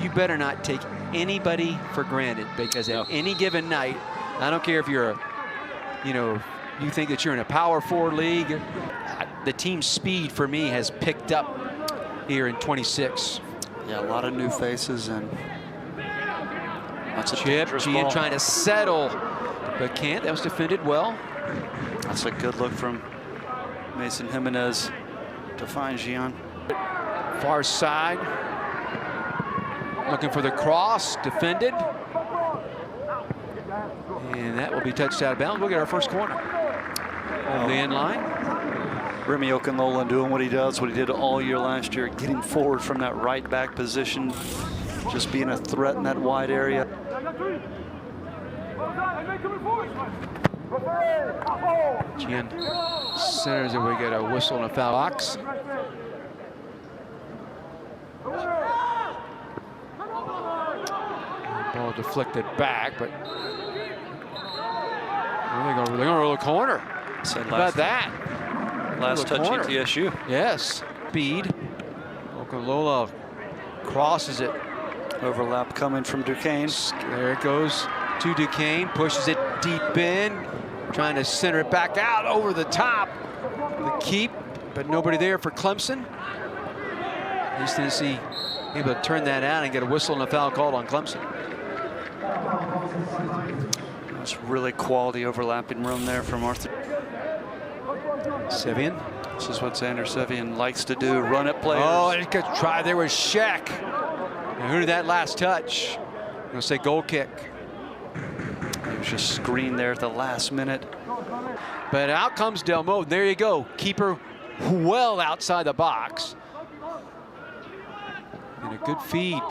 you better not take anybody for granted, because at any given night, I don't care if you're a, you think that you're in a Power 4 league, the team's speed for me has picked up here in 26. Yeah, a lot of new faces, and that's a chip. dangerous Gian ball. trying to settle, but can't. That was defended well. That's a good look from Mason Jimenez to find Gian. Far side. Looking for the cross. Defended. And that will be touched out of bounds. We'll get our first corner. Over the end line. Remy Okunlola doing what he does, what he did all year last year, getting forward from that right back position, just being a threat in that wide area. Gian centers it. We get a whistle and a foul box. Ball deflected back, but they're going to roll a corner. How about that? Last touch ETSU. Yes. Speed. Okunlola crosses it. Overlap coming from Duquesne. There it goes to Duquesne. Pushes it deep in. Trying to center it back out over the top. The keep, but nobody there for Clemson. East Tennessee able to turn that out and get a whistle and a foul called on Clemson. That's really quality overlapping run there from Arthur. Sevian. This is what Xander Sevian likes to do, run at players. Oh, and good try. There was Sheck. And who did that last touch? I'm going to say goal kick. He was just screened there at the last minute. But out comes Delmo. There you go. Keeper well outside the box. And a good feed.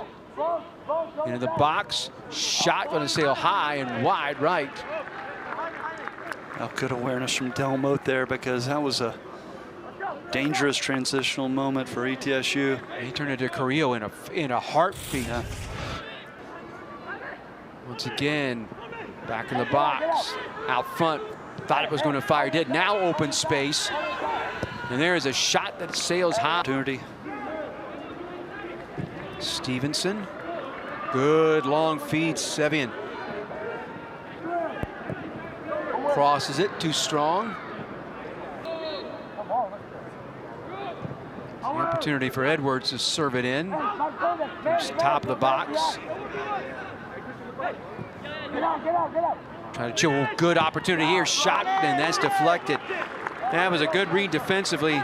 Into the box. Shot going to sail high and wide right. Now, good awareness from Delmo there, because that was a dangerous transitional moment for ETSU. He turned it to Carrillo in a heartbeat. Yeah. Once again, back in the box, out front. Thought it was going to fire. Did. Now open space. And there is a shot that sails high. Opportunity. Stevenson. Good long feed. Sevian. Crosses it. Too strong. The opportunity for Edwards to serve it in. Top of the box. Trying to chill. Good opportunity here. Shot, and that's deflected. That was a good read defensively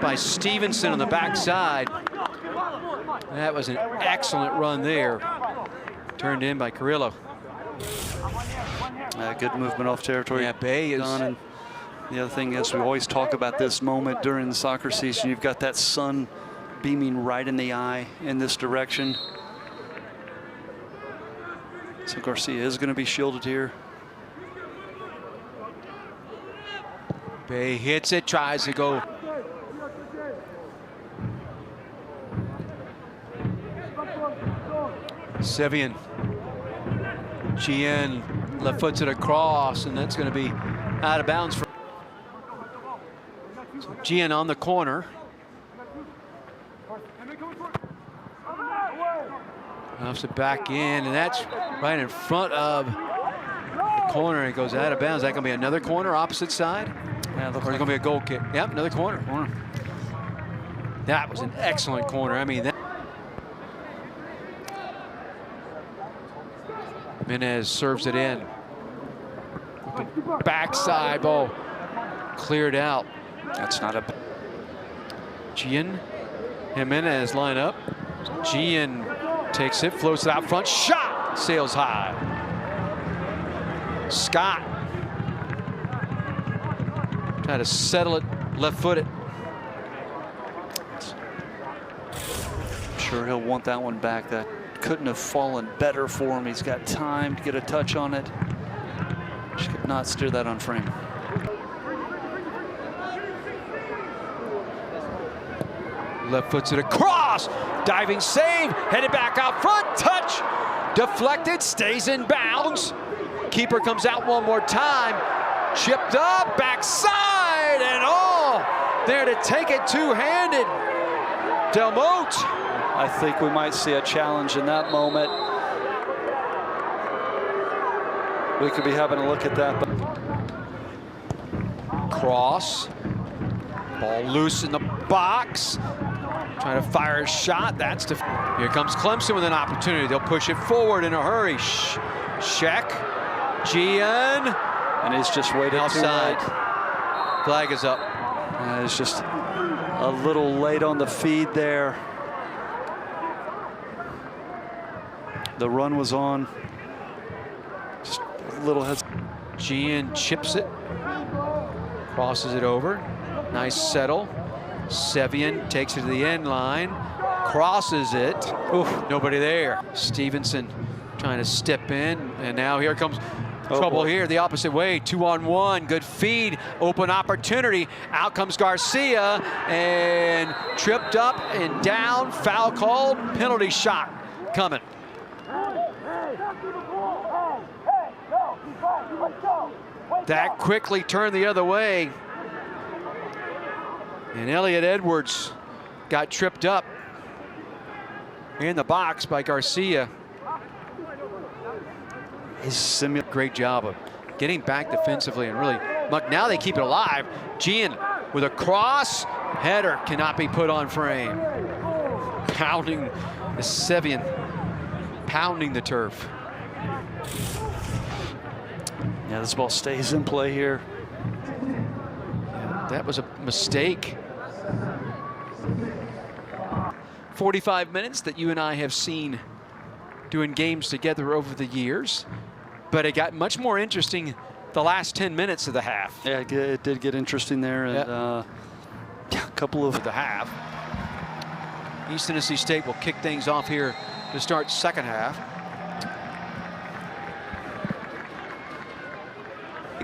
by Stevenson on the backside. That was an excellent run there. Turned in by Carrillo. Good movement off territory. Yeah, Bay is done. And the other thing is, we always talk about this moment during the soccer season. You've got that sun beaming right in the eye in this direction. So Garcia is going to be shielded here. Bay hits it, tries to go. Sevian. Gian left foots it across, and that's going to be out of bounds. So Gian on the corner. Offs it back in, and that's right in front of the corner. It goes out of bounds. Is that going to be another corner, opposite side? Yeah, Or is it going to be a goal kick? Yep, another corner. That was an excellent corner. I mean, that. Jimenez serves it in. Backside ball cleared out. That's not a. Gian. Jimenez line up. Gian takes it, floats it out front. Shot! Sails high. Scott. Try to settle it, left footed. I'm sure he'll want that one back. That couldn't have fallen better for him. He's got time to get a touch on it. Just could not steer that on frame. Left foots it across. Diving save. Headed back out front. Touch. Deflected. Stays in bounds. Keeper comes out one more time. Chipped up. Backside. And all there to take it two-handed. Delmote. I think we might see a challenge in that moment. We could be having a look at that. But cross. Ball loose in the box. Trying to fire a shot. That's here comes Clemson with an opportunity. They'll push it forward in a hurry. Sheck. Gian. And he's just waiting outside. Flag is up. It's just a little late on the feed there. The run was on. Just a little heads. Gian chips it. Crosses it over. Nice settle. Sevian takes it to the end line. Crosses it. Oof, nobody there. Stevenson trying to step in. And now here comes trouble here the opposite way. 2-on-1. Good feed. Open opportunity. Out comes Garcia. And tripped up and down. Foul called. Penalty shot coming. That quickly turned the other way. And Elliot Edwards got tripped up in the box by Garcia. Great job of getting back defensively and really now they keep it alive. Gian with a cross. Header cannot be put on frame. Pounding the Sevian, pounding the turf. Yeah, this ball stays in play here. Yeah, that was a mistake. 45 minutes that you and I have seen doing games together over the years, but it got much more interesting the last 10 minutes of the half. Yeah, it did get interesting there, and a couple of the half. East Tennessee State will kick things off here to start second half.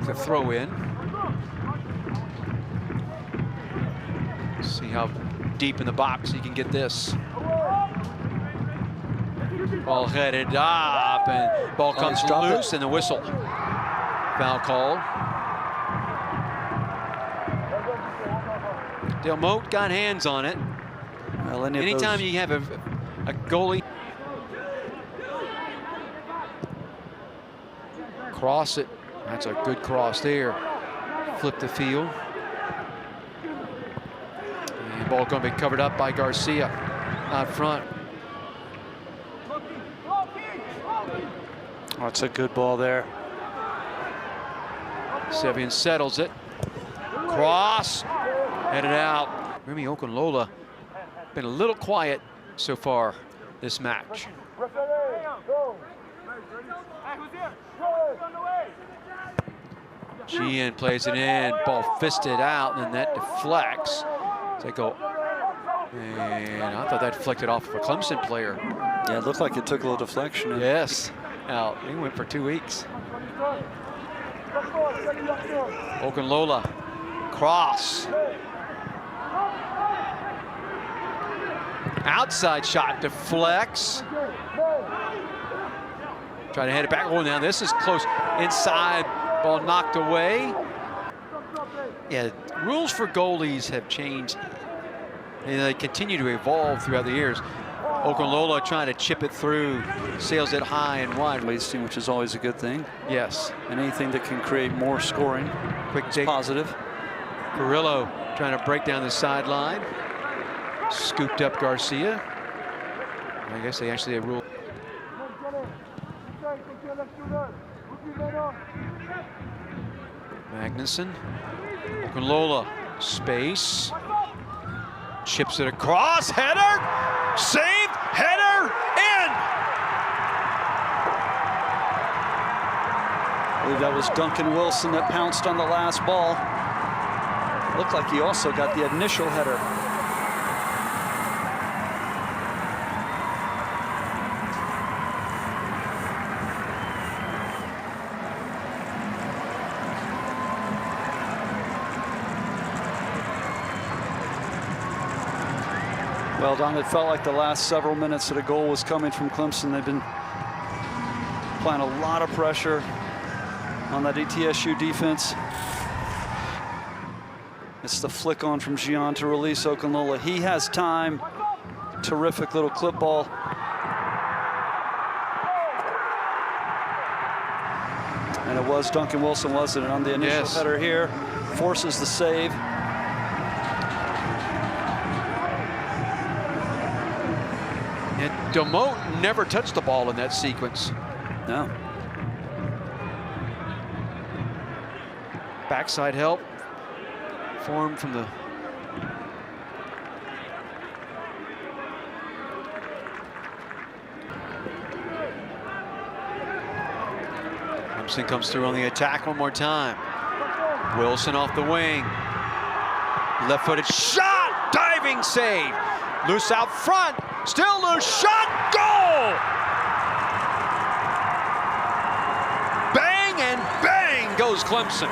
The throw in. See how deep in the box he can get this. Ball headed up and ball comes loose and the whistle. Foul call. Del Mote got hands on it. Well, anytime you have a goalie. Cross it. That's a good cross there. Flip the field. And ball going to be covered up by Garcia out front. Oh, it's a good ball there. Sevian settles it. Cross. Headed out. Remy Okunlola been a little quiet so far this match. Gian plays it in, ball fisted out, and then that deflects. They go, and I thought that deflected off of a Clemson player. Yeah, it looked like it took a little deflection. Yes, out. He went for 2 weeks. Okunlola, cross. Outside shot deflects. Try to head it back. Oh, now this is close. Inside, ball knocked away. Yeah, rules for goalies have changed. And they continue to evolve throughout the years. Okunlola trying to chip it through, sails it high and wide. Wasting, which is always a good thing. Yes. And anything that can create more scoring, quick take. Positive. Carrillo trying to break down the sideline. Scooped up Garcia. I guess they actually have ruled. Magnuson. Okunlola. Space. Chips it across. Header. Saved. Header. In. I believe that was Duncan Wilson that pounced on the last ball. Looked like he also got the initial header. Well, Don, it felt like the last several minutes that a goal was coming from Clemson. They've been applying a lot of pressure on that ETSU defense. It's the flick on from Gian to release Okunlola. He has time terrific little clip ball. And it was Duncan Wilson, wasn't it, on the initial header here. Forces the save. And DeMote never touched the ball in that sequence. No. Backside help formed from the Clemson comes through on the attack one more time. Wilson off the wing. Left-footed shot, diving save. Loose out front, still loose, shot, goal! Bang and bang goes Clemson.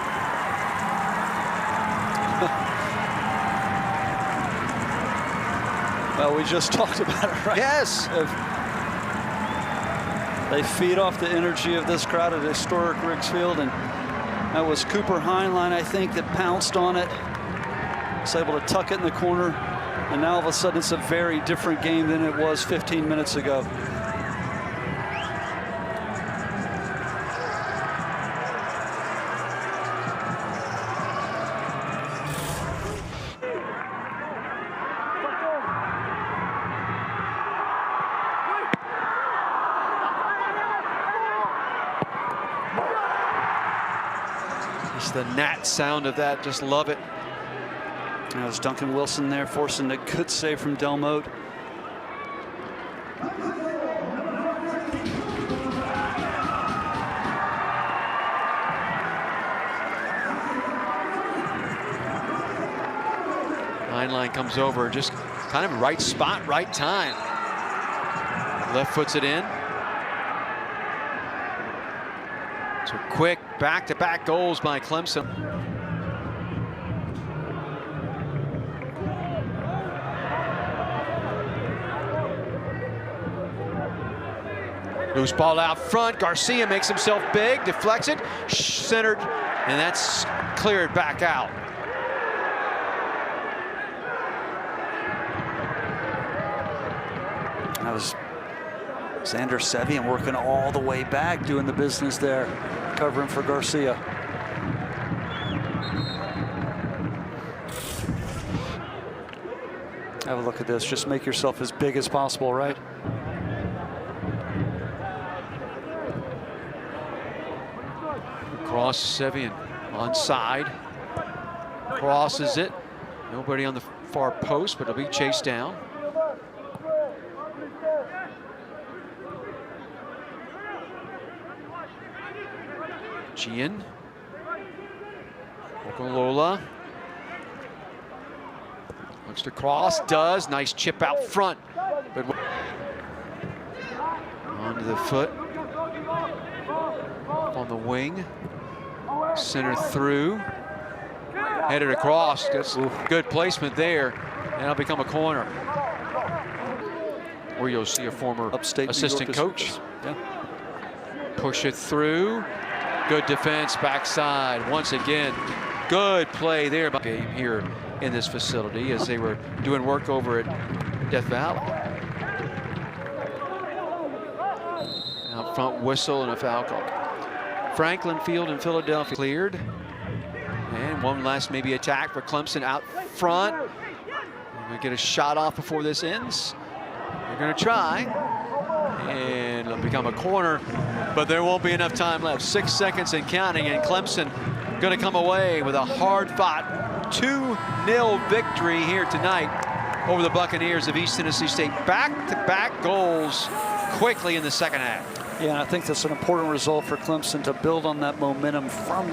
Well, we just talked about it, right? Yes. They feed off the energy of this crowd at historic Riggs Field, and that was Cooper Heinlein, I think, that pounced on it. Was able to tuck it in the corner, and now all of a sudden it's a very different game than it was 15 minutes ago. Just the gnat sound of that, just love it. That was Duncan Wilson there, forcing a good save from DeMote. Heinlein comes over, just kind of right spot, right time. Left foots it in. So quick back-to-back goals by Clemson. Loose ball out front. Garcia makes himself big, deflects it, centered, and that's cleared back out. That was Xander Sevian working all the way back, doing the business there, covering for Garcia. Have a look at this. Just make yourself as big as possible, right? Cross Sevian onside. Crosses it. Nobody on the far post, but it'll be chased down. Gian. Okolola. Looks to cross, does. Nice chip out front. But onto the foot. On the wing. Center through. Headed across. That's good placement there. And it'll become a corner. Where you'll see a former Upstate assistant coach. Yeah. Push it through. Good defense backside. Once again, good play there by game here in this facility as they were doing work over at Death Valley. Out front whistle and a foul call. Franklin Field in Philadelphia cleared. And one last maybe attack for Clemson out front. We get a shot off before this ends. They're going to try. And it'll become a corner, but there won't be enough time left. 6 seconds and counting, and Clemson going to come away with a hard-fought 2-0 victory here tonight over the Buccaneers of East Tennessee State. Back-to-back goals quickly in the second half. Yeah, and I think that's an important result for Clemson to build on that momentum from